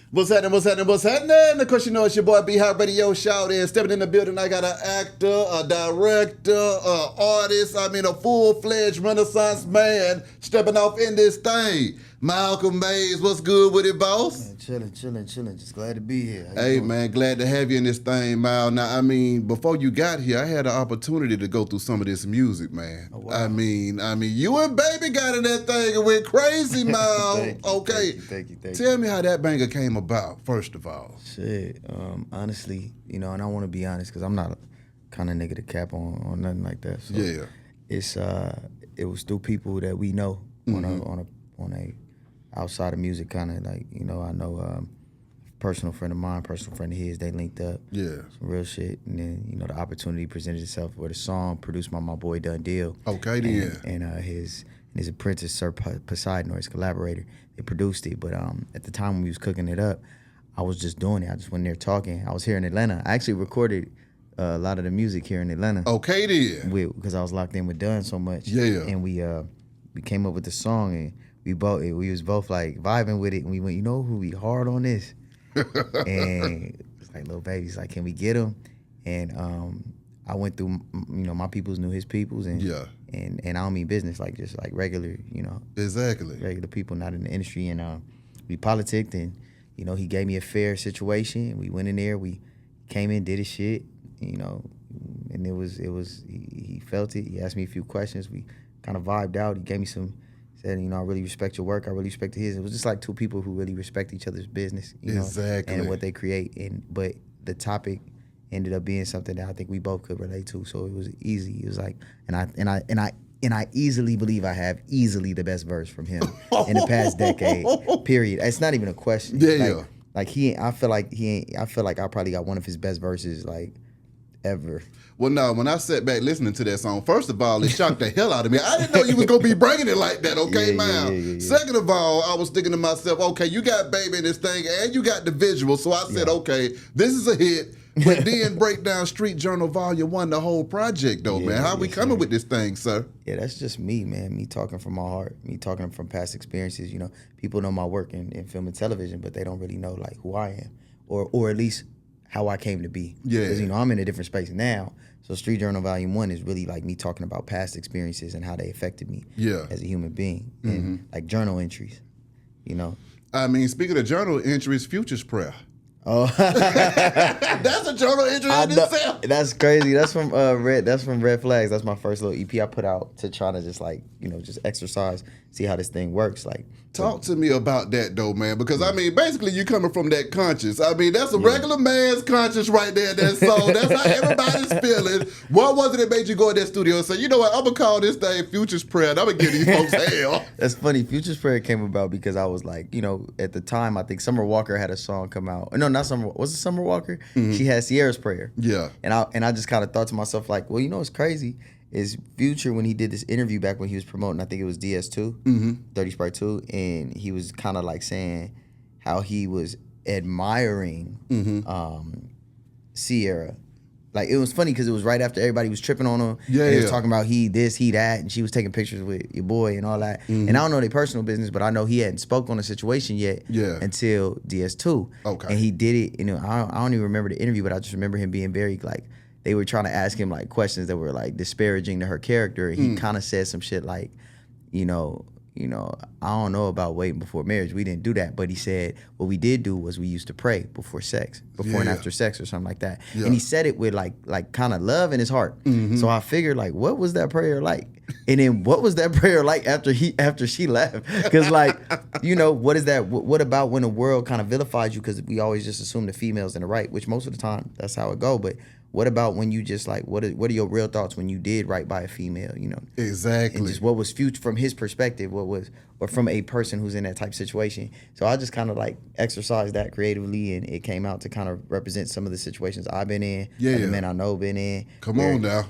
What's happening? What's happening? What's happening? Of course, you know it's your boy B Hot Radio Shout in. Stepping in the building, I got an actor, a director, an artist. I mean, a full-fledged Renaissance man stepping off in this thing. Malcolm Mays, what's good with it, boss? Man, chilling. Just glad to be here. Hey, man, glad to have you in this thing, Mal. Now, I mean, before you got here, I had an opportunity to go through some of this music, man. Oh, wow. I mean, you and Baby got in that thing and went crazy, Mal. Thank you. Tell me how that banger came about, first of all. Shit, honestly, and I want to be honest because I'm not a kind of nigga to cap on nothing like that. So Yeah. it was through people that we know on a outside of music kind of like, I know personal friend of mine, personal friend of his, they linked up. Yeah. Some real shit. And then, the opportunity presented itself with a song produced by my boy Done Deal. Okay, then. And his apprentice, Sir Poseidon, or his collaborator, they produced it. But at the time when we was cooking it up, I was just doing it. I just went there talking. I was here in Atlanta. I actually recorded a lot of the music here in Atlanta. Okay, then. Because I was locked in with Dunn so much. Yeah. And we came up with the song, and we was both like vibing with it, and we went, who we hard on this? And it's like, little baby's like, can we get him? And I went through, my peoples knew his peoples, and yeah. And I don't mean business, like just like regular, Exactly. regular people not in the industry, and we politicked, and he gave me a fair situation. We went in there, we came in, did his shit, and it was he felt it. He asked me a few questions. We kind of vibed out. He gave me said, I really respect your work. I really respect his. It was just like two people who really respect each other's business, exactly, and what they create. But the topic ended up being something that I think we both could relate to. So it was easy. It was like, and I easily believe I have easily the best verse from him in the past decade. Period. It's not even a question. Yeah. I feel like I probably got one of his best verses like ever. Well, no, when I sat back listening to that song, first of all, it shocked the hell out of me. I didn't know you was going to be bringing it like that, okay, man? Yeah. Second of all, I was thinking to myself, okay, you got Baby in this thing and you got the visual. So I said, okay, this is a hit. But then break down Street Journal Volume 1, the whole project, though, man. How we coming with this thing, sir? Yeah, that's just me, man. Me talking from my heart. Me talking from past experiences. People know my work in film and television, but they don't really know, like, who I am. Or at least how I came to be. Yeah. Because, I'm in a different space now. So Street Journal Volume 1 is really like me talking about past experiences and how they affected me as a human being. And like journal entries, I mean, speaking of journal entries, Future's Prayer. Oh, that's a journal entry in itself. That's crazy. That's from Red Flags. That's my first little EP I put out to try to just like, just exercise, see how this thing works. Like, talk to me about that though, man, because I mean, basically you coming from that conscience. I mean, that's a regular man's conscience right there in that song. That's how everybody's feeling. What was it that made you go in that studio and say, you know what, I'm gonna call this thing Future's Prayer and I'm gonna give these folks hell? That's funny. Future's Prayer came about because I was like, at the time I think Summer Walker had a song come out. No, not Summer. Was it Summer Walker? She had Sierra's Prayer. Yeah. And I just kind of thought to myself like, well, what's crazy is Future, when he did this interview back when he was promoting, I think it was DS2, 30 Sprite 2, and he was kind of like saying how he was admiring Sierra. Like, it was funny because it was right after everybody was tripping on him. Yeah, he was talking about he this, he that, and she was taking pictures with your boy and all that. And I don't know their personal business, but I know he hadn't spoke on the situation yet until DS2. Okay. And he did it, I don't even remember the interview, but I just remember him being very, like, they were trying to ask him, like, questions that were, like, disparaging to her character. And he kind of said some shit like, I don't know about waiting before marriage. We didn't do that. But he said, what we did do was we used to pray before sex, and after sex or something like that. Yeah. And he said it with like kind of love in his heart. So I figured, like, what was that prayer like? And then what was that prayer like after she left? Because, like, what is that? What about when the world kind of vilifies you? Because we always just assume the female's in the right, which most of the time that's how it go. But what about when you just like, what are your real thoughts when you did right by a female, Exactly. And just what was future from his perspective, or from a person who's in that type of situation. So I just kind of like exercised that creatively, and it came out to kind of represent some of the situations I've been in, the men I know been in. Come on now.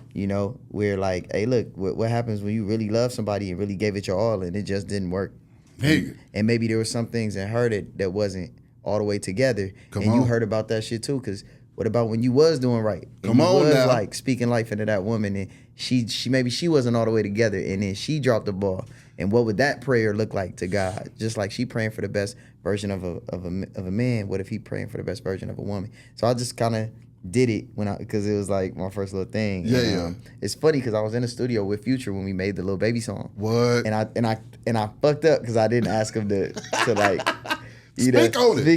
Where like, hey, look, what happens when you really love somebody and really gave it your all and it just didn't work? Hey. And maybe there were some things in her that wasn't all the way together. You heard about that shit too, because what about when you was doing right? Come on now. Like speaking life into that woman, and she maybe she wasn't all the way together, and then she dropped the ball, And what would that prayer look like to God? Just like she praying for the best version of a man, what if he praying for the best version of a woman? So I just kind of did it because it was like my first little thing. Yeah, and, It's funny because I was in the studio with Future when we made the Lil Baby song. What? And I fucked up because I didn't ask him to like speak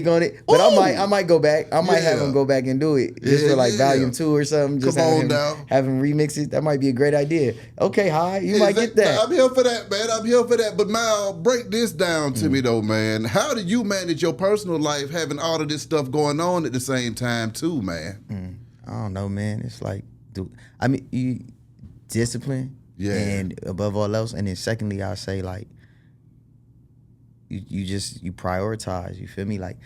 on it. But I might go back. I might have him go back and do it just for like volume 2 or something. Just have him remix it. That might be a great idea. Okay, you might get that. I'm here for that, man. I'm here for that. But Mal, break this down to me though, man. How do you manage your personal life having all of this stuff going on at the same time too, man? I don't know, man. It's like, you discipline, and above all else, and then secondly, I say like, you prioritize. You feel me? Like,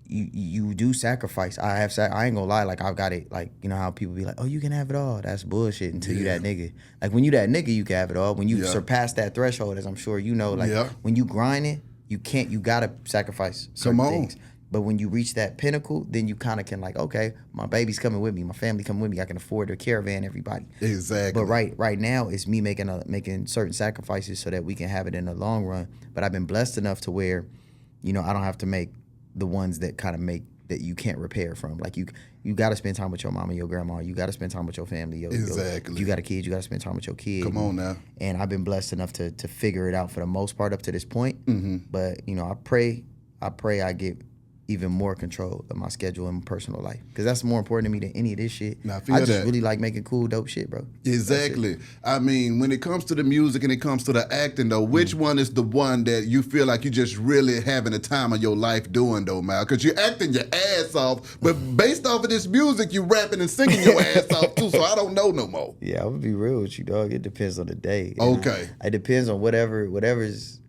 you do sacrifice. I ain't gonna lie. Like, I've got it. Like, you know how people be like, oh, you can have it all. That's bullshit until you that nigga. Like, when you that nigga, you can have it all. When you surpass that threshold, as I'm sure you know, like when you grinding, you gotta sacrifice certain things. But when you reach that pinnacle, then you kind of can like, okay, my baby's coming with me, my family coming with me. I can afford to caravan everybody. Exactly. But right now, it's me making certain sacrifices so that we can have it in the long run. But I've been blessed enough to where, you know, I don't have to make the ones that kind of make that you can't repair from. Like you got to spend time with your mama and your grandma. You got to spend time with your family. Exactly. You got a kid. You got to spend time with your kid. Come on now. And I've been blessed enough to figure it out for the most part up to this point. Mm-hmm. But you know, I pray I get even more control of my schedule and personal life, because that's more important to me than any of this shit. I just really like making cool, dope shit, bro. Exactly. I mean, when it comes to the music and it comes to the acting, though, which one is the one that you feel like you just really having the time of your life doing, though, Mal? Because you're acting your ass off, but based off of this music, you rapping and singing your ass off, too, so I don't know no more. Yeah, I'm going to be real with you, dog. It depends on the day. Okay. It depends on whatever's,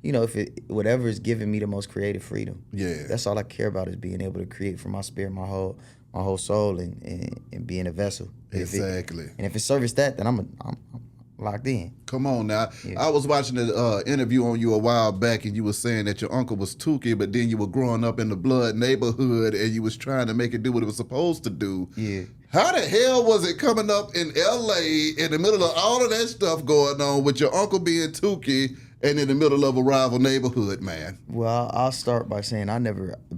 you know, whatever is giving me the most creative freedom. Yeah. That's all I care about, is being able to create from my spirit, my whole soul, and being a vessel. Exactly. If it service that, then I'm locked in. Come on now. Yeah. I was watching an interview on you a while back, and you were saying that your uncle was Tukey, but then you were growing up in the blood neighborhood, and you was trying to make it do what it was supposed to do. Yeah. How the hell was it coming up in L.A. in the middle of all of that stuff going on with your uncle being Tukey and in the middle of a rival neighborhood, man? Well, I'll start by saying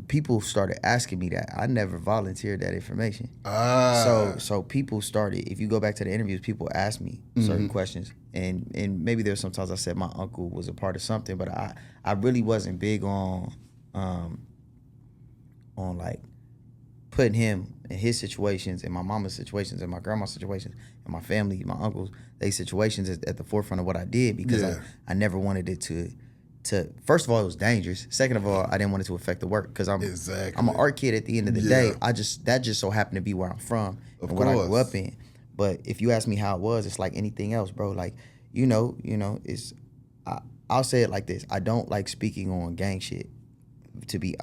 people started asking me that. I never volunteered that information. So people started, if you go back to the interviews, people asked me certain questions. And maybe there's sometimes I said my uncle was a part of something, but I really wasn't big on like putting him in his situations and my mama's situations and my grandma's situations and my family, my uncles, they situations at the forefront of what I did, because I never wanted it to first of all, it was dangerous. Second of all, I didn't want it to affect the work, because I'm an art kid at the end of the day. That just so happened to be where I'm from and what I grew up in. But if you ask me how it was, it's like anything else, bro. Like, you know, I'll say it like this. I don't like speaking on gang shit, to be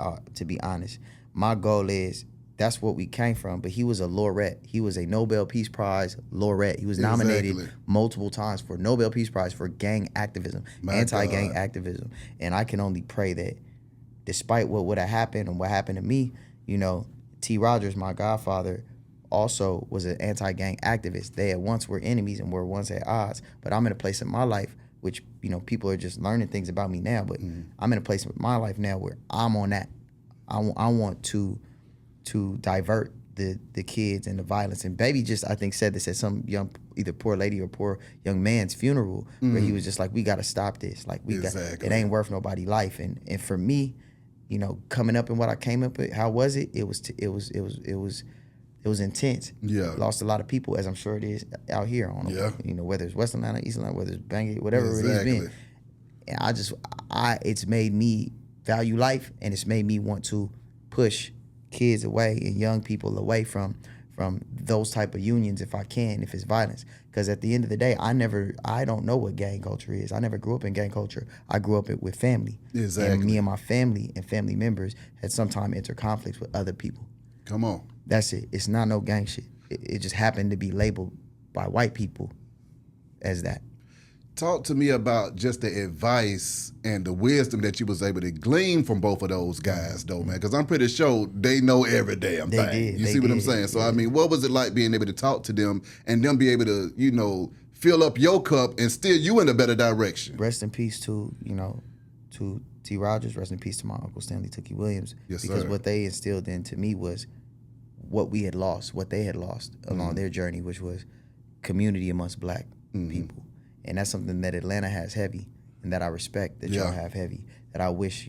honest. My goal is, that's what we came from, but he was a laureate. He was a Nobel Peace Prize laureate. He was nominated multiple times for Nobel Peace Prize for gang activism, anti-gang activism. And I can only pray that despite what would have happened and what happened to me, you know, T. Rogers, my godfather, also was an anti-gang activist. They at once were enemies and were once at odds, but I'm in a place in my life, which, you know, people are just learning things about me now, but I'm in a place in my life now where I'm on that. I want to divert the kids and the violence. And Baby just, I think, said this at some young, either poor lady or poor young man's funeral, where he was just like, we got to stop this. Like, it ain't worth nobody's life. And for me, you know, coming up and what I came up with, how was it? It was intense. Yeah. Lost a lot of people, as I'm sure it is out here on, you know, whether it's West Atlanta, East Atlanta, whether it's Bangor, whatever it is been. And it's made me value life, and it's made me want to push kids away and young people away from those type of unions if I can, if it's violence. Because at the end of the day, I don't know what gang culture is. I never grew up in gang culture. I grew up with family. Exactly. And me and my family and family members had sometimes enter conflicts with other people. Come on. That's it. It's not no gang shit. It just happened to be labeled by white people as that. Talk to me about just the advice and the wisdom that you was able to glean from both of those guys, though, man. Because I'm pretty sure they know every damn thing. You see what I'm saying? So, I mean, what was it like being able to talk to them and them be able to, you know, fill up your cup and steer you in a better direction. Rest in peace to, to T. Rogers. Rest in peace to my Uncle Stanley Tookie Williams. Yes, because sir. what they instilled into me was what we had lost, what they had lost along their journey, which was community amongst black people. And that's something that Atlanta has heavy and that I respect that y'all have heavy, that I wish,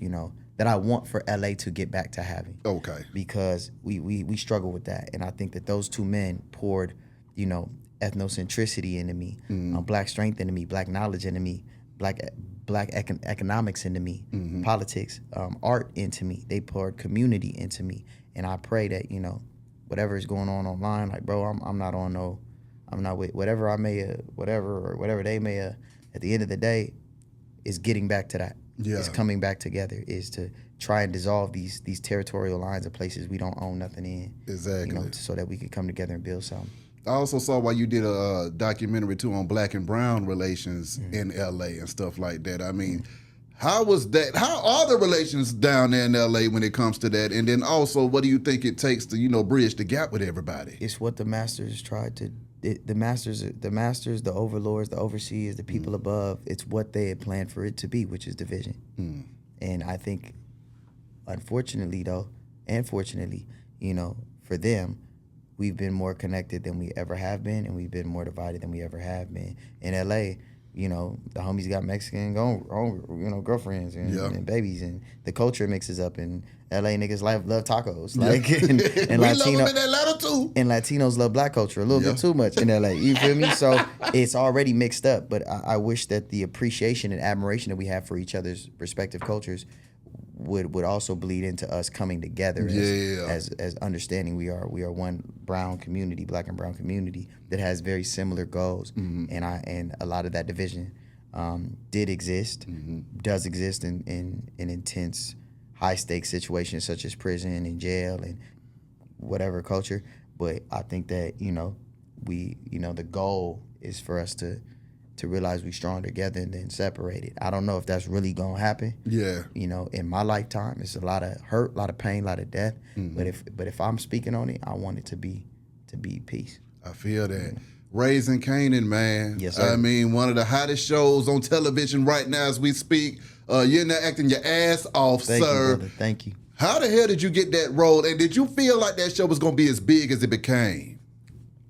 that I want for LA to get back to having. Okay. Because we struggle with that. And I think that those two men poured, ethnocentricity into me, black strength into me, black knowledge into me, black economics into me, politics, art into me. They poured community into me. And I pray that, whatever is going on online, like, bro, I'm not with whatever I may, whatever they may, at the end of the day, is getting back to that. Yeah. Is coming back together, is to try and dissolve these territorial lines of places we don't own nothing in. Exactly. So that we can come together and build something. I also saw why you did a documentary too on black and brown relations in LA and stuff like that. I mean, how was that? How are the relations down there in LA when it comes to that? And then also, what do you think it takes to, bridge the gap with everybody? It's what the masters tried to. The masters, the overlords, the overseers, the people above. It's what they had planned for it to be, which is division. And I think, unfortunately, though, and fortunately, for them, we've been more connected than we ever have been, and we've been more divided than we ever have been. In LA, the homies got Mexican girlfriends and babies, and the culture mixes up, and LA niggas love tacos. And we Latino, love them in Atlanta too. And Latinos love black culture a little bit too much in LA. You feel me? So it's already mixed up, but I wish that the appreciation and admiration that we have for each other's respective cultures would also bleed into us coming together as understanding we are one brown community, black and brown community that has very similar goals, and a lot of that division did exist, does exist in intense high stakes situations such as prison and jail and whatever culture. But I think that the goal is for us to realize we strong together and then separated. I don't know if that's really gonna happen. Yeah. In my lifetime, it's a lot of hurt, a lot of pain, a lot of death. But if I'm speaking on it, I want it to be peace. I feel that. Raising Kanan, man. Yes, sir. I mean, one of the hottest shows on television right now as we speak. You're in there acting your ass off, Thank sir. you, brother. Thank you. How the hell did you get that role? And did you feel like that show was gonna be as big as it became?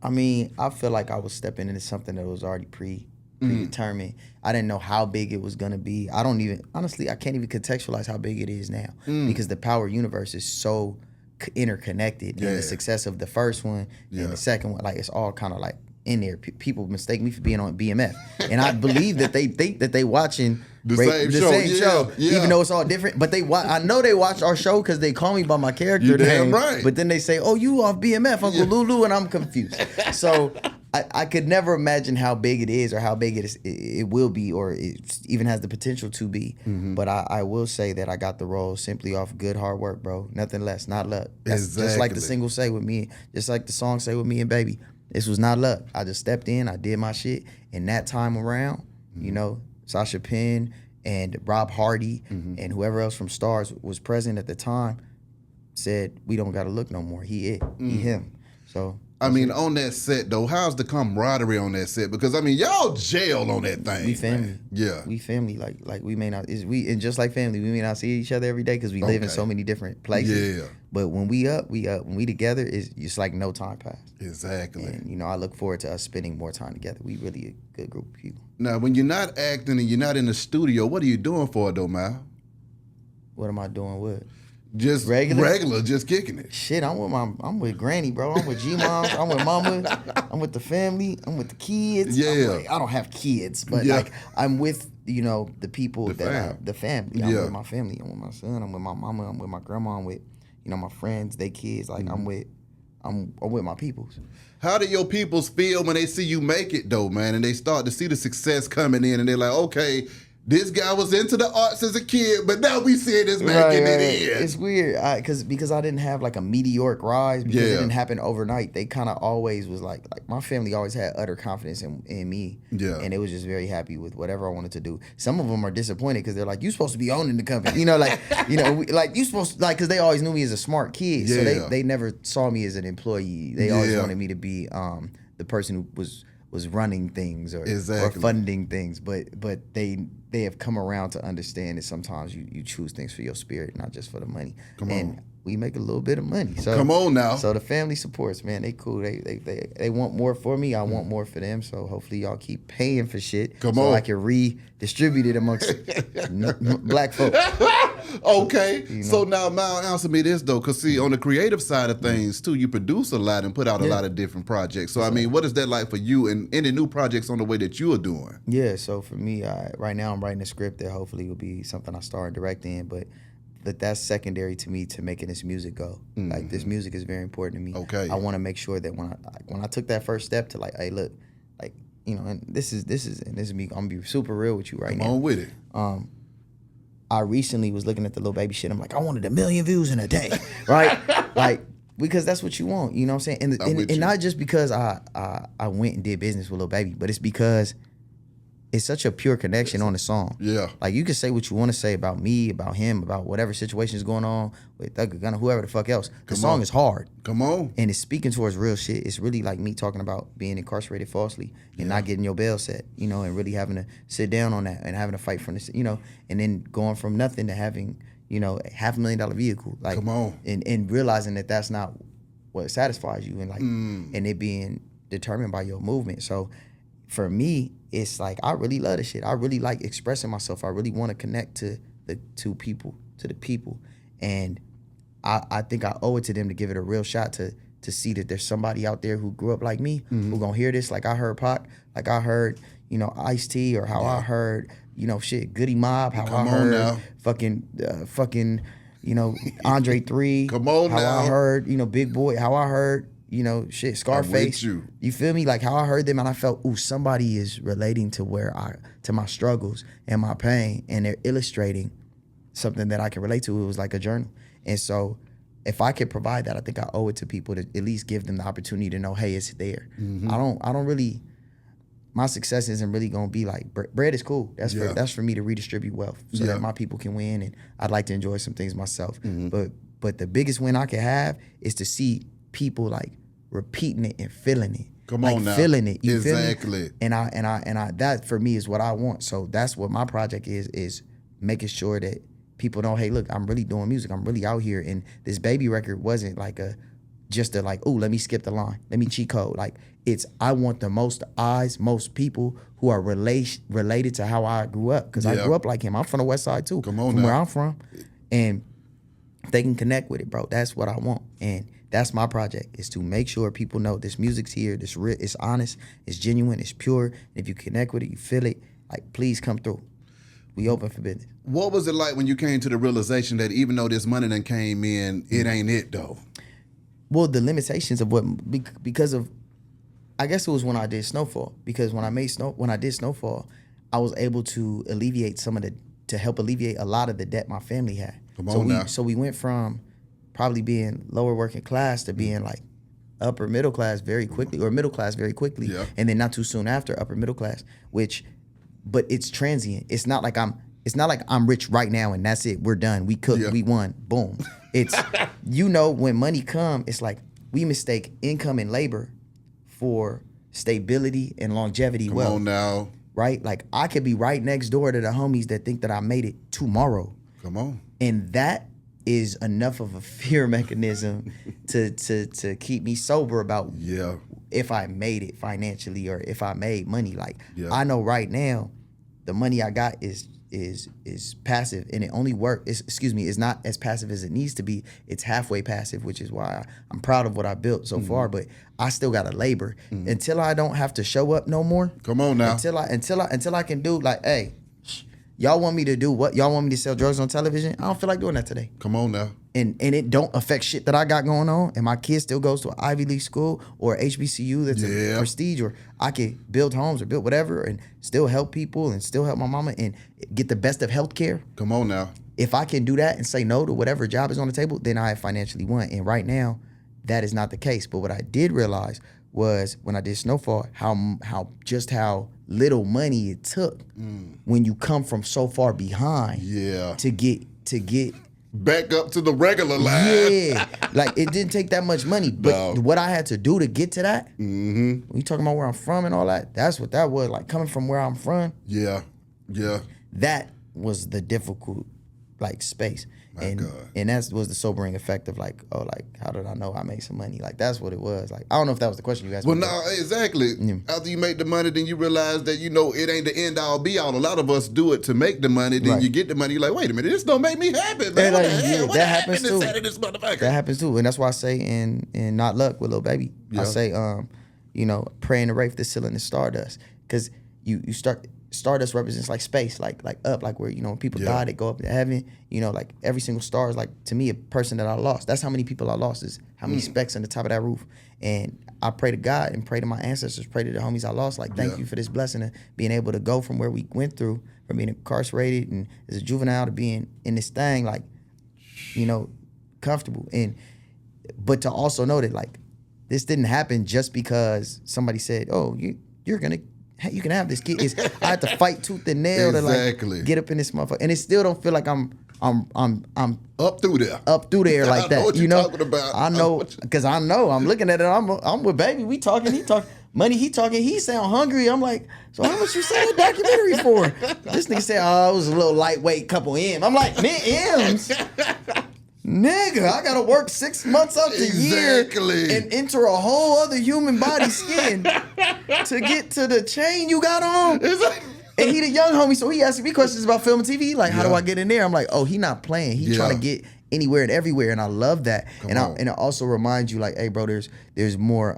I mean, I feel like I was stepping into something that was already predetermined. I didn't know how big it was gonna be. I can't even contextualize how big it is now because the Power universe is so interconnected. And the success of the first one and the second one, like, it's all kind of like in there. People mistake me for being on BMF, and I believe that they think that they watching the same show, even though it's all different. But I know they watch our show because they call me by my character You name. damn right. But then they say, "Oh, you off BMF, Uncle Lulu," and I'm confused. So I could never imagine how big it is or how big it will be, or it even has the potential to be. But I will say that I got the role simply off good hard work, bro. Nothing less, not luck. That's just like the single say with me, just like the song say with me and Baby. This was not luck. I just stepped in, I did my shit, and that time around, Sasha Penn and Rob Hardy and whoever else from Stars was present at the time said, we don't got to look no more. He him. So I mean, on that set though, how's the camaraderie on that set? Because I mean, y'all jail on that thing. we family. Man. Yeah, we family. Like we may not and just like family, we may not see each other every day because we live in so many different places. Yeah. But when we up. When we together, it's like no time passed. Exactly. And I look forward to us spending more time together. We really a good group of people. Now, when you're not acting and you're not in the studio, what are you doing for it though, Mal? What am I doing with? Just regular, just kicking it. Shit, I'm with Granny, bro. I'm with G-Moms. I'm with Mama. I'm with the family. I'm with the kids. Yeah. I don't have kids, but I'm with the people the family. I'm with my family. I'm with my son. I'm with my mama. I'm with my grandma. I'm with my friends. They kids. Like I'm with my peoples. How do your peoples feel when they see you make it though, man, and they start to see the success coming in, and they're like, okay, this guy was into the arts as a kid, but now we see this man getting it in. It's weird because I didn't have like a meteoric rise because it didn't happen overnight. They kind of always was like my family always had utter confidence in me. Yeah. And they was just very happy with whatever I wanted to do. Some of them are disappointed because they're like, you supposed to be owning the company. You supposed to, because they always knew me as a smart kid. Yeah. So they never saw me as an employee. They always wanted me to be the person who was was running things or funding things, but they have come around to understand that sometimes you choose things for your spirit, not just for the money. Come on. We make a little bit of money. So come on now. So the family supports, man. They cool. They want more for me. I want more for them. So hopefully y'all keep paying for shit. So I can redistribute it amongst black folks. Okay. You know? So now, Mal, answer me this though, because see, on the creative side of things too, you produce a lot and put out a lot of different projects. So I mean, what is that like for you and any new projects on the way that you are doing? Yeah. So for me, right now I'm writing a script that hopefully will be something I star and direct in, but that's secondary to me to making this music go. Mm-hmm. Like this music is very important to me. Okay. I want to make sure that when I took that first step to like, hey, look, like, you know, and this is me. I'm gonna be super real with you right now. Come on with it. I recently was looking at the Lil Baby shit. I'm like, I wanted 1 million views in a day, right? Like, because that's what you want. You know what I'm saying? And not just because I went and did business with Lil Baby, but it's because it's such a pure connection on the song. Yeah. Like, you can say what you want to say about me, about him, about whatever situation is going on with Thugger Gunna, whoever the fuck else. The song is hard. Come on. And it's speaking towards real shit. It's really like me talking about being incarcerated falsely and not getting your bail set, you know, and really having to sit down on that and having to fight from this, you know, and then going from nothing to having, you know, a $500,000 vehicle. Like, come on. And realizing that that's not what satisfies you and like, and it being determined by your movement. So for me, it's like, I really love this shit. I really like expressing myself. I really want to connect to the people. And I think I owe it to them to give it a real shot to see that there's somebody out there who grew up like me, who gonna hear this, like I heard Pac, like I heard, you know, Ice-T, or how I heard, you know, shit, Goody Mob, how I heard fucking, you know, Andre 3. Come on how now. I heard, you know, Big Boy, how I heard, you know, shit, Scarface. You feel me? Like how I heard them and I felt, ooh, somebody is relating to to my struggles and my pain, and they're illustrating something that I can relate to. It was like a journal. And so if I could provide that, I think I owe it to people to at least give them the opportunity to know, hey, it's there. Mm-hmm. I don't really, my success isn't really gonna be like, bread is cool. That's for me to redistribute wealth so that my people can win, and I'd like to enjoy some things myself. Mm-hmm. But the biggest win I can have is to see people like repeating it and feeling it. Come on now. Feeling it. You exactly. Feel me? And I that for me is what I want. So that's what my project is making sure that people know, hey, look, I'm really doing music. I'm really out here. And this Baby record wasn't like just a like, ooh, let me skip the line. Let me cheat code. Like, I want the most eyes, most people who are related to how I grew up. Because I grew up like him. I'm from the West Side too. Come on from now. Where I'm from. And they can connect with it, bro. That's what I want. And that's my project, is to make sure people know this music's here, this real, it's honest, it's genuine, it's pure. And if you connect with it, you feel it, like, please come through. We open for business. What was it like when you came to the realization that even though this money done came in, it ain't it though? Well, the limitations of because of, I guess it was when I did Snowfall. Because when I did Snowfall, I was able to help alleviate a lot of the debt my family had. So we went from probably being lower working class to being like upper middle class very quickly, or middle class very quickly, and then not too soon after upper middle class. But it's transient. It's not like I'm rich right now and that's it. We're done. We cooked. We won. Boom. It's you know, when money come, it's like we mistake income and labor for stability and longevity. Come on now. Right? Like, I could be right next door to the homies that think that I made it tomorrow. Come on. And that is enough of a fear mechanism to keep me sober about if I made it financially or if I made money. Like, I know right now the money I got is passive, and it only is not as passive as it needs to be. It's halfway passive, which is why I'm proud of what I built so far, but I still gotta labor until I don't have to show up no more. Come on now. Until I can do, like, hey, y'all want me to do what? Y'all want me to sell drugs on television? I don't feel like doing that today. Come on now. And it don't affect shit that I got going on, and my kid still goes to an Ivy League school or HBCU that's a prestige, or I could build homes or build whatever and still help people and still help my mama and get the best of healthcare. Come on now. If I can do that and say no to whatever job is on the table, then I have financially won. And right now, that is not the case. But what I did realize was when I did Snowfall, how little money it took when you come from so far behind to get back up to the regular line. Yeah, like it didn't take that much money, but what I had to do to get to that, when you talking about where I'm from and all that, that's what that was, like coming from where I'm from. Yeah. That was the difficult, like, space. And that was the sobering effect of like, oh, like, how did I know I made some money? Like, that's what it was. Like, I don't know if that was the question you asked me. Well, no, exactly. After you make the money, then you realize that, it ain't the end all be all. A lot of us do it to make the money. Then you get the money. You're like, wait a minute, this don't make me happy, man. What the hell? What happens too. This motherfucker? That happens too. And that's why I say in Not Luck with Lil Baby, I say, pray in the rave, the ceiling is stardust. Because you start... Stardust represents like space, like up, like where, when people die, they go up to heaven. Like every single star is like, to me, a person that I lost. That's how many people I lost, is how many specks on the top of that roof. And I pray to God and pray to my ancestors, pray to the homies I lost. Like, thank you for this blessing of being able to go from where we went through, from being incarcerated and as a juvenile to being in this thing, like, comfortable. But to also know that, like, this didn't happen just because somebody said, oh, you can have this kid. I had to fight tooth and nail to like get up in this motherfucker, and it still don't feel like I'm up through there like that. I know what you're talking about. I know, because I know I'm looking at it. I'm with Baby. We talking. He talking money. He talking. He sound hungry. I'm like, so how much you say a documentary for? This nigga said, oh, it was a little lightweight, couple M. I'm like, man, M's. Nigga, I gotta work 6 months up to year and enter a whole other human body skin to get to the chain you got on. And he the young homie, so he asking me questions about film and TV. Like, how do I get in there? I'm like, oh, he not playing. He trying to get anywhere and everywhere, and I love that. And it also reminds you, like, hey, bro, there's more.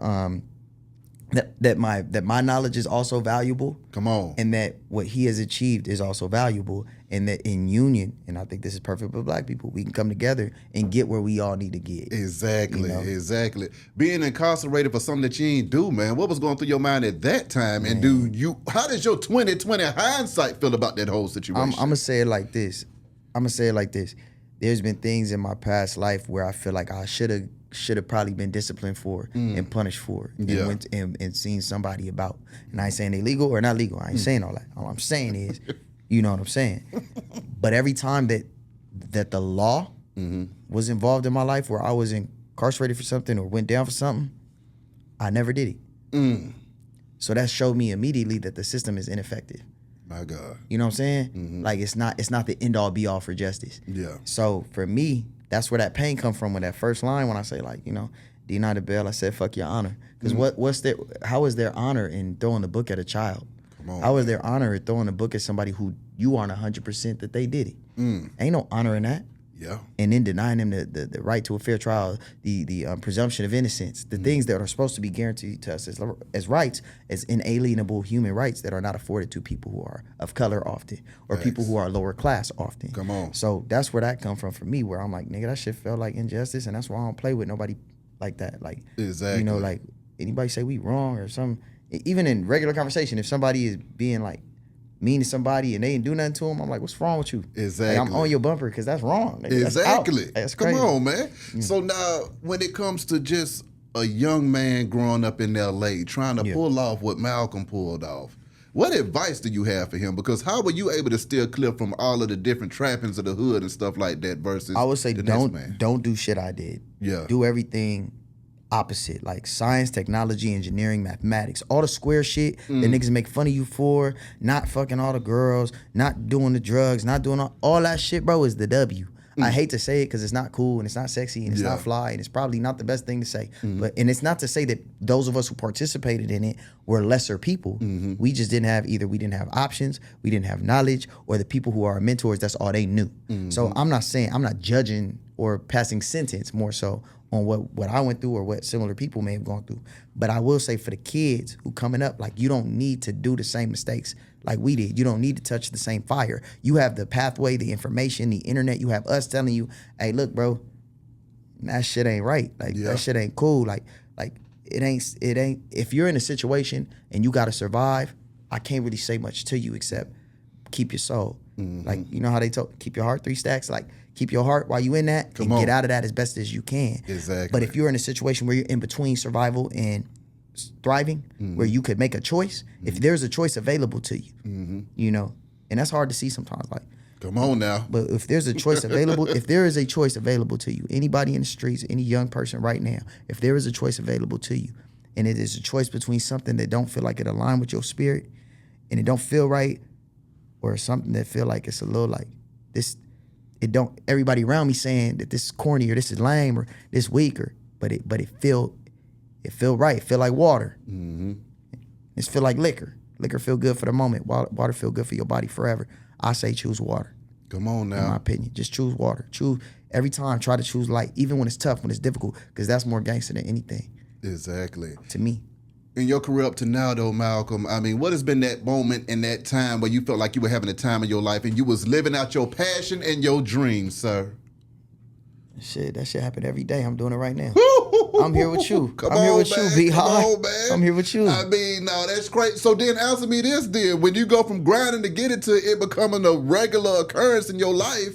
That my knowledge is also valuable. Come on. And that what he has achieved is also valuable. And that in union, and I think this is perfect for black people, we can come together and get where we all need to get. Exactly. Being incarcerated for something that you ain't do, man. What was going through your mind at that time? Man. And how does your 2020 hindsight feel about that whole situation? I'm gonna say it like this. There's been things in my past life where I feel like I should have probably been disciplined for and punished for and seen somebody about. And I ain't saying they legal or not legal. I ain't saying all that. All I'm saying is, you know what I'm saying? But every time that the law was involved in my life, where I was incarcerated for something or went down for something, I never did it. So that showed me immediately that the system is ineffective. My God. You know what I'm saying? Like, it's not the end all be all for justice. Yeah. So for me, that's where that pain come from with that first line when I say, like, deny the bail, I said, fuck your honor. Because how is there honor in throwing the book at a child? Come on, how is there honor in throwing the book at somebody who you aren't 100% that they did it? Ain't no honor in that. Yeah. And then denying them the right to a fair trial, the presumption of innocence, the things that are supposed to be guaranteed to us as rights, as inalienable human rights that are not afforded to people who are of color often, or people who are lower class often. Come on. So that's where that come from for me, where I'm like, nigga, that shit felt like injustice, and that's why I don't play with nobody like that. Like, exactly. Like, anybody say we wrong or something, even in regular conversation, if somebody is being like mean to somebody and they didn't do nothing to them, I'm like, what's wrong with you? Exactly. Like, I'm on your bumper because that's wrong. Exactly. That's crazy. Come on, man. So now, when it comes to just a young man growing up in L.A. trying to pull off what Malcolm pulled off, what advice do you have for him? Because how were you able to steer clear from all of the different trappings of the hood and stuff like that versus I would say the next man? Don't do shit I did. Yeah. Do everything opposite, like science, technology, engineering, mathematics, all the square shit that niggas make fun of you for, not fucking all the girls, not doing the drugs, not doing all that shit, bro, is the W. I hate to say it because it's not cool and it's not sexy and it's not fly and it's probably not the best thing to say. But it's not to say that those of us who participated in it were lesser people. We just didn't have options, we didn't have knowledge, or the people who are our mentors, that's all they knew. So I'm not judging or passing sentence, more so on what I went through or what similar people may have gone through. But I will say, for the kids who coming up, like, you don't need to do the same mistakes like we did. You don't need to touch the same fire. You have the pathway, the information, the internet. You have us telling you, hey, look, bro, that shit ain't right. Like, that shit ain't cool. Like it ain't, if you're in a situation and you gotta survive, I can't really say much to you except keep your soul. Like, you know how they talk, keep your heart 3 stacks? Like, keep your heart while you in that and get out of that as best as you can. Exactly. But if you're in a situation where you're in between survival and thriving, where you could make a choice, if there's a choice available to you, and that's hard to see sometimes. Like, Come on now. But if there's a choice available, if there is a choice available to you, anybody in the streets, any young person right now, if there is a choice available to you, and it is a choice between something that don't feel like it align with your spirit, and it don't feel right, or something that feel like it's a little like this, it don't. Everybody around me saying that this is corny or this is lame or this weak, but it feel right. It feel like water. Mm-hmm. It feel like liquor. Liquor feel good for the moment. Water feel good for your body forever. I say choose water. Come on now. In my opinion, just choose water. Choose every time. Try to choose light, even when it's tough, when it's difficult, because that's more gangster than anything. Exactly. To me. In your career up to now, though, Malcolm, I mean, what has been that moment in that time where you felt like you were having a time of your life and you was living out your passion and your dreams, sir? Shit, that shit happen every day. I'm doing it right now. I'm here with you. Come I'm on, here with man. you, B. Come High. on, man. I'm here with you. I mean, no, that's great. So then answer me this then. When you go from grinding to get it to it becoming a regular occurrence in your life,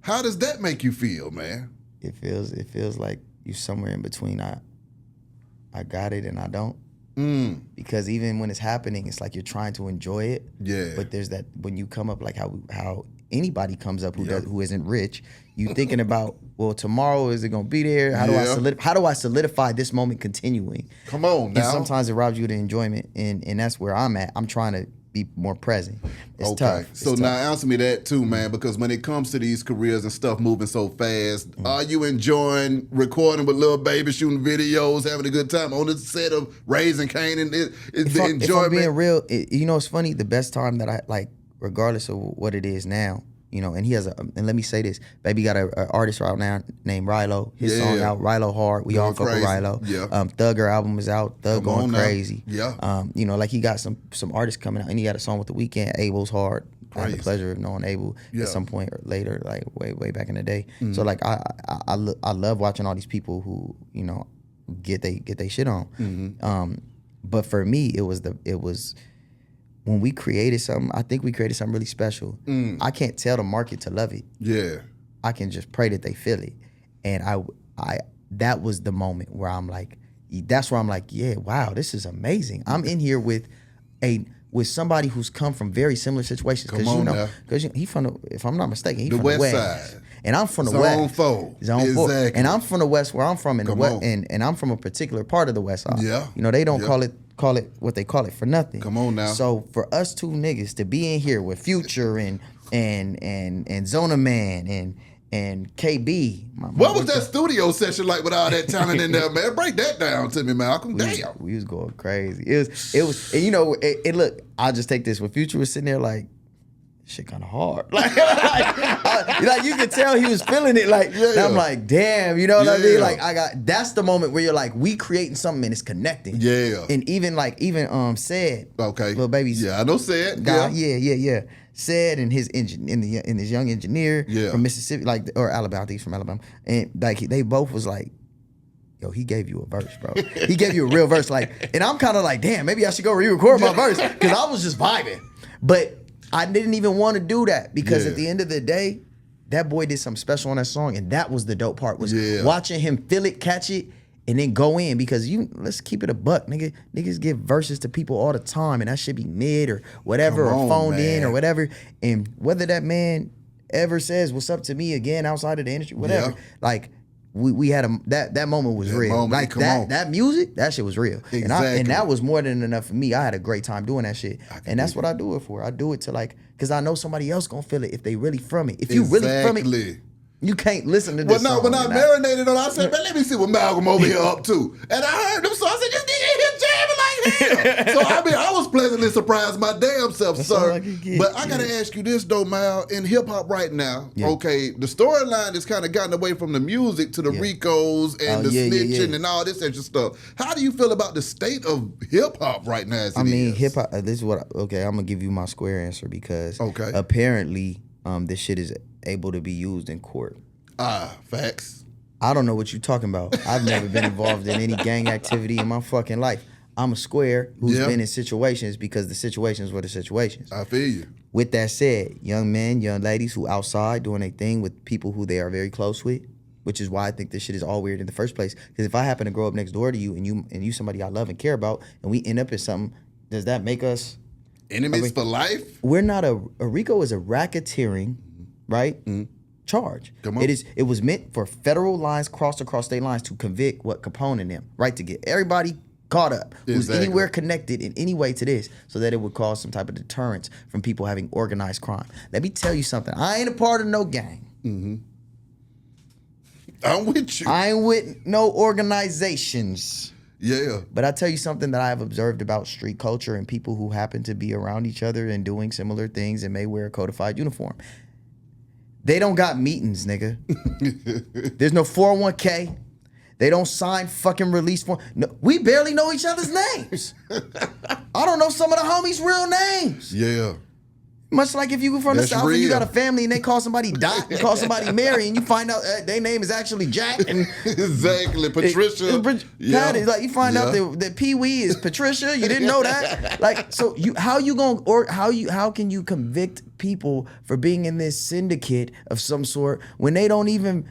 how does that make you feel, man? It feels like you somewhere in between. I got it and I don't. Because even when it's happening, it's like you're trying to enjoy it. Yeah. But there's that when you come up like how anybody comes up who isn't rich, you thinking about, well, tomorrow is it gonna be there? How do I solidify this moment continuing? Come on now. And sometimes it robs you of the enjoyment, and that's where I'm at. I'm trying to be more present. It's tough. So now answer me that too, man, because when it comes to these careers and stuff moving so fast, are you enjoying recording with Lil Baby, shooting videos, having a good time on the set of Raising Kanan? Is the enjoyment? If I'm being real, you know, it's funny. The best time that I like, regardless of what it is now, you know, and he has and let me say this, Baby got an artist right now named Rilo. His song out, Rilo Hard. We all fuck with Rilo. Yeah. Thugger album is out. Thug going crazy. Yeah. You know, like he got some artists coming out, and he got a song with The Weeknd. Abel's Hard. I had the pleasure of knowing Abel at some point or later, like way back in the day. So like I love watching all these people who, you know, get they shit on. But for me, it was when we created something. I think we created something really special. I can't tell the market to love it. Yeah. I can just pray that they feel it. And I that was the moment where I'm like, that's where I'm like, yeah, wow, this is amazing. I'm in here with somebody who's come from very similar situations. Because he from the, if I'm not mistaken, he's from the West Side. And I'm from the Zone West. 4. Zone 4. Exactly. And I'm from the West, where I'm from in the West, and I'm from a particular part of the West Side. Yeah. You know, they don't call it what they call it for nothing. Come on now. So for us two niggas to be in here with Future and Zona Man and KB. What was that studio session like with all that talent in there, man? Break that down to me, Malcolm. Damn. We was going crazy. It was, and you know, it look, I'll just take this. When Future was sitting there like, shit kind of hard. Like you could tell he was feeling it. Like, and I'm like, damn, you know what I mean? Like that's the moment where you're like, we creating something and it's connecting. Yeah. And even said, okay, Lil Baby's I know said guy, yeah. Said and his his young engineer from Mississippi, like, or Alabama, I think he's from Alabama, and like they both was like, yo, he gave you a verse, bro. He gave you a real verse, like, and I'm kind of like, damn, maybe I should go re-record my verse because I was just vibing, but I didn't even want to do that because at the end of the day, that boy did something special on that song, and that was the dope part, was watching him feel it, catch it, and then go in, because let's keep it a buck, nigga. Niggas give verses to people all the time, and that should be mid or whatever, or phoned in or whatever. And whether that man ever says what's up to me again outside of the industry, whatever, like we had that moment was real. Like that music, that shit was real. Exactly. And that was more than enough for me. I had a great time doing that shit. And that's what I do it for. I do it to like, because I know somebody else gonna feel it if they really from it. If you really from it, you can't listen to this song. When I marinated on, I said, man, let me see what Malcolm over here up to. And I heard them, so I said, this nigga in here jamming like hell. So I mean, I was pleasantly surprised my damn self, sir. But I gotta ask you this though, Mal, in hip hop right now, okay, the storyline has kind of gotten away from the music to the Ricos and the snitching and all this extra stuff. How do you feel about the state of hip hop right now? I mean, hip hop. This is what. I'm gonna give you my square answer, because apparently, this shit is able to be used in court. Facts. I don't know what you're talking about. I've never been involved in any gang activity in my fucking life. I'm a square who's been in situations because the situations were the situations. I feel you. With that said, young men, young ladies who outside doing a thing with people who they are very close with, which is why I think this shit is all weird in the first place. Because if I happen to grow up next door to you and you somebody I love and care about, and we end up in something, does that make us enemies for life? We're not a RICO is a racketeering right? Charge. Come on. It was meant for federal lines crossed across state lines to convict what Capone and them, right? To get everybody caught up who's anywhere connected in any way to this, so that it would cause some type of deterrence from people having organized crime. Let me tell you something. I ain't a part of no gang. I'm with you. I ain't with no organizations. Yeah. But I tell you something that I have observed about street culture and people who happen to be around each other and doing similar things and may wear a codified uniform. They don't got meetings, nigga. There's no 401k. They don't sign fucking release form. No, we barely know each other's names. I don't know some of the homies' real names. Yeah. Much like if you go from the South and you got a family and they call somebody Dot and call somebody Mary and you find out their name is actually Jack and exactly Patricia. Patty, like you find out that Pee Wee is Patricia. You didn't know that. Like, so how can you convict people for being in this syndicate of some sort when they don't even?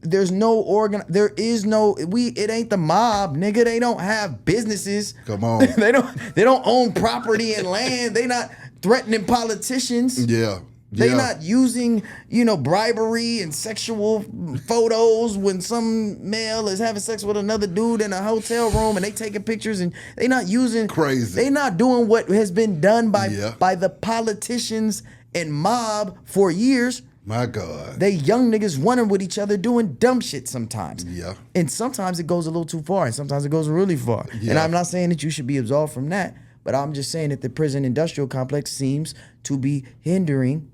There's no it ain't the mob, nigga. They don't have businesses. Come on. they don't own property and land. They not threatening politicians. Yeah. They not using, bribery and sexual photos when some male is having sex with another dude in a hotel room and they taking pictures and they not using crazy. They not doing what has been done by the politicians and mob for years. My God. They young niggas running with each other doing dumb shit sometimes. Yeah. And sometimes it goes a little too far and sometimes it goes really far. Yeah. And I'm not saying that you should be absolved from that, but I'm just saying that the prison industrial complex seems to be hindering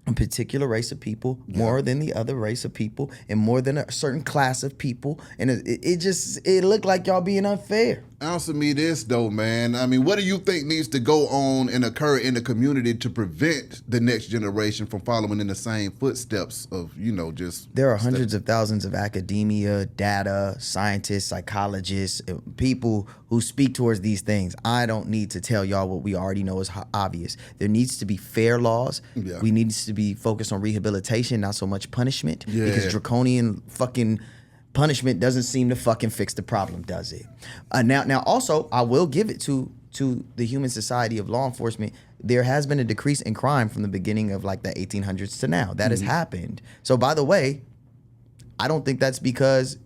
a particular race of people more than the other race of people and more than a certain class of people. And it looked like y'all being unfair. Answer me this though, man. I mean, what do you think needs to go on and occur in the community to prevent the next generation from following in the same footsteps of, just... There are hundreds of thousands of academia, data, scientists, psychologists, people who speak towards these things. I don't need to tell y'all what we already know is obvious. There needs to be fair laws. Yeah. We need to be focused on rehabilitation, not so much punishment. Yeah. Because draconian fucking... punishment doesn't seem to fucking fix the problem, does it? Now, also, I will give it to the human society of law enforcement. There has been a decrease in crime from the beginning of like the 1800s to now. That has happened. So, by the way, I don't think that's because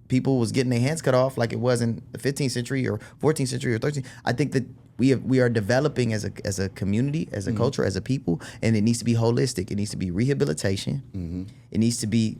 people was getting their hands cut off like it was in the 15th century or 14th century or 13th. I think that we are developing as a community, as a culture, as a people, and it needs to be holistic. It needs to be rehabilitation. It needs to be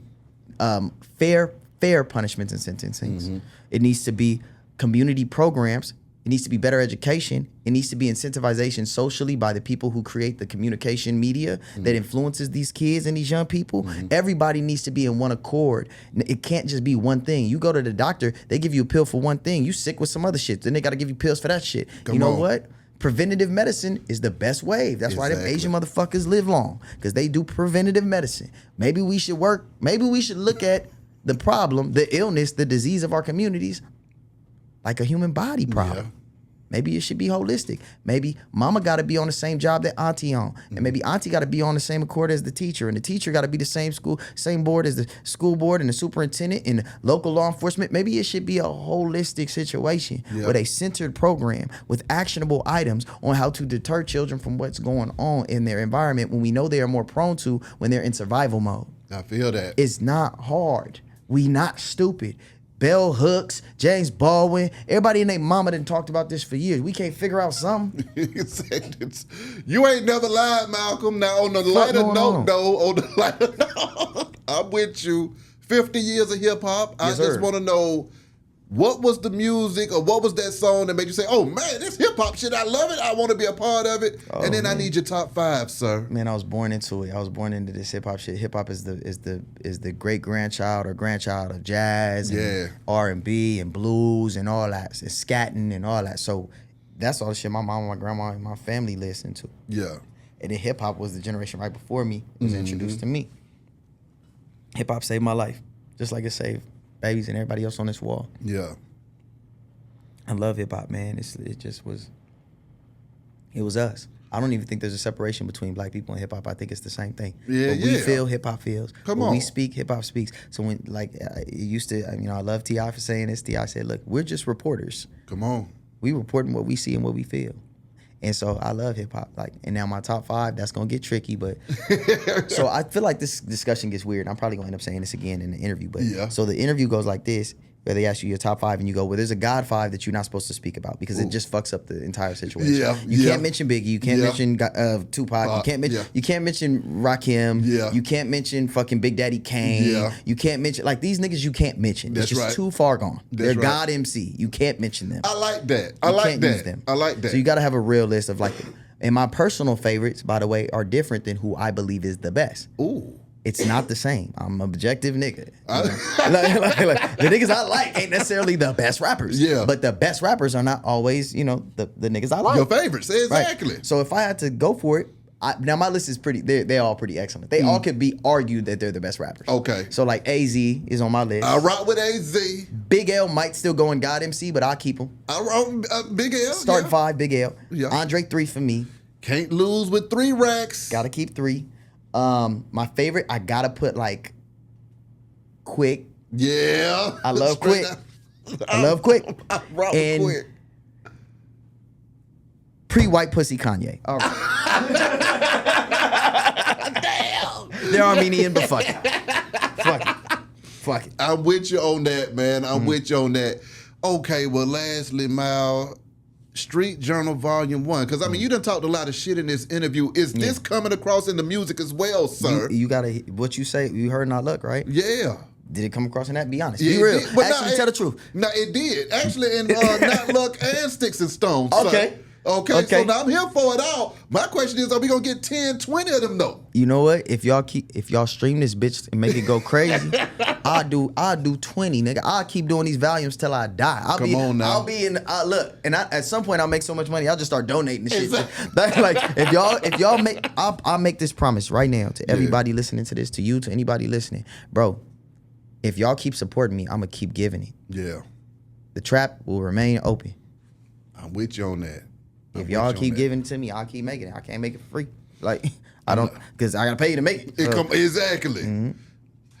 fair punishments and sentencings. It needs to be community programs. It needs to be better education. It needs to be incentivization socially by the people who create the communication media that influences these kids and these young people. Everybody needs to be in one accord. It can't just be one thing. You go to the doctor, they give you a pill for one thing. You sick with some other shit. Then they got to give you pills for that shit. You know what? Preventative medicine is the best wave. That's why them Asian motherfuckers live long, because they do preventative medicine. Maybe we should look at the problem, the illness, the disease of our communities like a human body problem. Maybe it should be holistic. Maybe mama got to be on the same job that auntie on. And maybe auntie got to be on the same accord as the teacher. And the teacher got to be the same board as the school board and the superintendent and the local law enforcement. Maybe it should be a holistic situation with a centered program with actionable items on how to deter children from what's going on in their environment when we know they are more prone to when they're in survival mode. I feel that. It's not hard. We not stupid. Bell Hooks, James Baldwin, everybody and their mama done talked about this for years. We can't figure out something. You ain't never lied, Malcolm. Now, on the lighter note, I'm with you. 50 years of hip-hop. I just want to know, what was the music or what was that song that made you say, oh, man, this hip-hop shit, I love it. I want to be a part of it. And then I need your top 5, sir. Man, I was born into it. I was born into this hip-hop shit. Hip-hop is the great-grandchild or grandchild of jazz and R&B and blues and all that. It's scatting and all that. So that's all the shit my mom, my grandma, and my family listened to. Yeah. And then hip-hop was the generation right before me. It was introduced to me. Hip-hop saved my life, just like it saved babies and everybody else on this wall. Yeah. I love hip hop, man. It was us. I don't even think there's a separation between black people and hip hop. I think it's the same thing. What we feel, hip hop feels. When we speak, hip hop speaks. So when it used to, I love T.I. for saying this. T.I. said, look, we're just reporters. Come on. We reporting what we see and what we feel. And so I love hip hop. Like, and now my top 5, that's gonna get tricky, but so I feel like this discussion gets weird. I'm probably gonna end up saying this again in the interview, but so the interview goes like this. Where they ask you your top 5 and you go, well, there's a God 5 that you're not supposed to speak about because it just fucks up the entire situation. You can't mention Biggie. You can't mention Tupac. You can't mention Rakim. You can't mention fucking Big Daddy Kane. You can't mention, like, these niggas you can't mention. That's it's just too far gone. They're God MC. You can't mention them. I like that. I like that. Use them. I like that. So you got to have a real list of, like, and my personal favorites, by the way, are different than who I believe is the best. Ooh. It's not the same. I'm an objective nigga. like, the niggas I like ain't necessarily the best rappers. But the best rappers are not always, the niggas I like. Your favorites, exactly. Right? So if I had to go for it, now my list is pretty, they're all pretty excellent. They all could be argued that they're the best rappers. Okay. So like AZ is on my list. I rock with AZ. Big L might still go in God MC, but I'll keep him. I rock Big L. Starting 5, Big L. Andre 3 for me. Can't lose with 3 racks. Gotta keep 3. My favorite, I gotta put like Quick. Yeah. I love Quick. I love Quick. I rock with Quick. Pre-white pussy Kanye. All right. Damn. They're Armenian, but fuck it. Fuck it. I'm with you on that, man. I'm with you on that. Okay, well, lastly, Mal, Street Journal Volume 1. Because, I mean, you done talked a lot of shit in this interview. Is this coming across in the music as well, sir? You got to, what you say, you heard Not Luck, right? Yeah. Did it come across in that? Be honest. Yeah, Be real. But actually, tell the truth. No, it did. Actually, in Not Luck and Sticks and Stones. Okay. Sir. Okay, so now I'm here for it all. My question is, are we gonna get 10, 20 of them though? You know what? If y'all stream this bitch and make it go crazy, I'll do 20, nigga. I'll keep doing these volumes till I die. I'll be in look, and at some point I'll make so much money, I'll just start donating the shit. Like if y'all make, I'll make this promise right now to everybody listening to this, to you, to anybody listening, bro. If y'all keep supporting me, I'm gonna keep giving it. Yeah. The trap will remain open. I'm with you on that. If y'all keep giving it to me, I'll keep making it. I can't make it free. Like, I don't, because I got to pay you to make it. So. Exactly. Mm-hmm.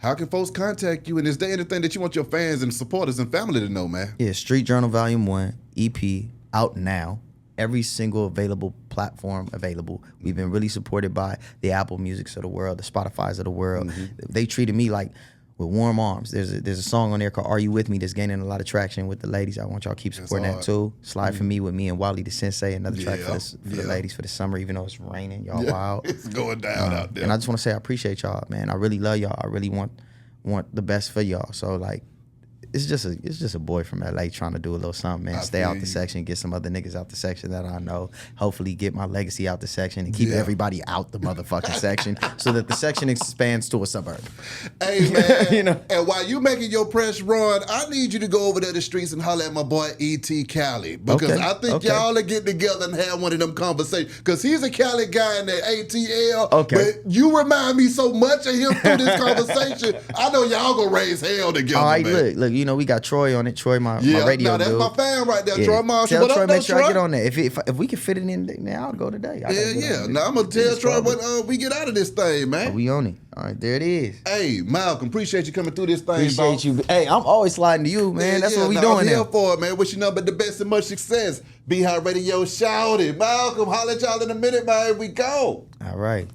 How can folks contact you? And is there anything that you want your fans and supporters and family to know, man? Yeah, Street Journal Volume 1, EP, out now. Every single available platform available. We've been really supported by the Apple Musics of the world, the Spotifys of the world. Mm-hmm. They treated me like with warm arms. There's a song on there called Are You With Me that's gaining a lot of traction with the ladies. I want y'all to keep supporting that too. Slide for Me with me and Wally the Sensei, another track for the ladies for the summer, even though it's raining. Y'all wild. It's going down out there. And I just want to say I appreciate y'all, man. I really love y'all. I really want the best for y'all. So like, it's just a boy from LA trying to do a little something, man. Stay out the section, get some other niggas out the section that I know. Hopefully get my legacy out the section and keep everybody out the motherfucking section so that the section expands to a suburb. Hey, man. And while you making your press run, I need you to go over to the streets and holler at my boy E.T. Cali. Because I think y'all are getting together and have one of them conversations. Because he's a Cali guy in the ATL. Okay. But you remind me so much of him through this conversation. I know y'all gonna raise hell together, all right, man. Look, we got Troy on it. Troy, my radio that's dude. my fan right there, Troy Marshall. Tell Troy, make sure I get on there. If we can fit it in, now I'll go today. Now I'm gonna tell Troy when we get out of this thing, man. We on it. All right, there it is. Hey, Malcolm, appreciate you coming through this thing, Appreciate you. Hey, I'm always sliding to you, man. That's what we doing I'm now. here for it, man. Wish you nothing but the best and much success. Be Hot Radio, shout it. Malcolm, holler at y'all in a minute, man. Here we go. All right.